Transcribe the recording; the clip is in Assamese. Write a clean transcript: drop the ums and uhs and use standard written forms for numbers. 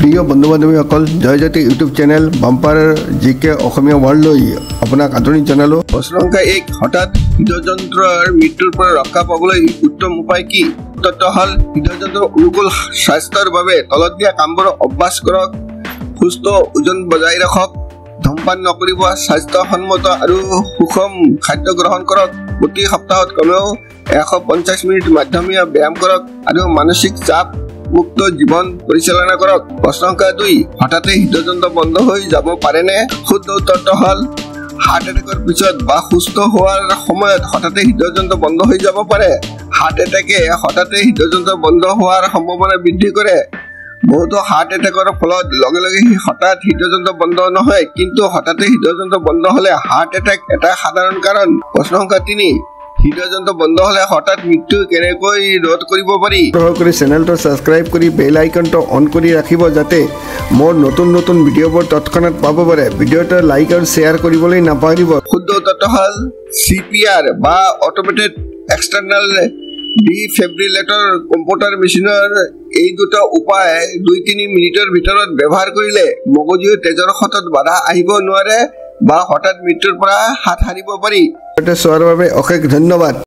প্ৰিয় বন্ধু বান্ধৱীসকল জয়জ্যোতি ইউটিউব চেনেল বাম্পাৰ জিকে অসমীয়া ৱৰ্ল্ডলৈ আপোনাক আদৰণি জনালোঁ। প্ৰশ্ন সংখ্যা 1 হঠাৎ হৃদযন্ত্ৰৰ মৃত্যুৰ পৰা ৰক্ষা পাবলৈ উত্তম উপায় কি? উত্তৰটো হ'ল হৃদযন্ত্ৰৰ অনুকূল স্বাস্থ্যৰ বাবে তলত দিয়া কামবোৰ অভ্যাস কৰক, সুস্থ ওজন বজাই ৰাখক, ধূমপান নকৰিব, স্বাস্থ্যসন্মত আৰু সুষম খাদ্য গ্ৰহণ কৰক, প্ৰতি সপ্তাহত কমেও 150 মিনিট মধ্যমীয়া ব্যায়াম কৰক আৰু মানসিক চাপ মুক্ত জীৱন পৰিচালনা কৰক। প্ৰশ্ন সংখ্যা 2 হঠাতে হৃদযন্ত্ৰ বন্ধ হৈ যাব পাৰেনে? শুদ্ধ উত্তৰটো হ'ল হাৰ্ট এটেকৰ পিছত বা সুস্থ হোৱাৰ সময়ত হঠাতে হৃদযন্ত্ৰ বন্ধ হৈ যাব পাৰে। হাৰ্ট এটেকে হঠাতে হৃদযন্ত্ৰ বন্ধ হোৱাৰ সম্ভাৱনা বৃদ্ধি কৰে। বহুতো হাৰ্ট এটেকৰ ফলত লগে লগে হঠাৎ হৃদযন্ত্ৰ বন্ধ নহয়, কিন্তু হঠাতে হৃদযন্ত্ৰ বন্ধ হ'লে হাৰ্ট এটেক এটা সাধাৰণ কাৰণ। প্ৰশ্ন সংখ্যা 3 হৃদযন্ত্ৰ বন্ধ হ'লে হঠাৎ মৃত্যু কেনেকৈ ৰোধ কৰিব পাৰি? কৰি চেনেলটো ছাবস্ক্ৰাইব কৰি বেল আইকনটো অন কৰি ৰাখিব যাতে মোৰ নতুন নতুন ভিডিঅ'বোৰ তৎক্ষণাত পাব পাৰে। ভিডিঅ'টো লাইক আৰু শ্বেয়াৰ কৰিবলৈ নাপাহৰিব। শুদ্ধ উত্তৰটো হ'ল CPR বা অট'মেটেড এক্সটাৰ্নেল ডিফিব্ৰিলেটৰ কম্পিউটাৰ মেচিনৰ এই দুটা উপায় 2-3 মিনিটৰ ভিতৰত ব্যৱহাৰ কৰিলে মগজুৰ তেজৰ সতত বাধা আহিব নোৱাৰে বা হঠাৎ মৃত্যুৰ পৰা হাত সাৰিব পাৰি। চোৱাৰ বাবে অশেষ ধন্যবাদ।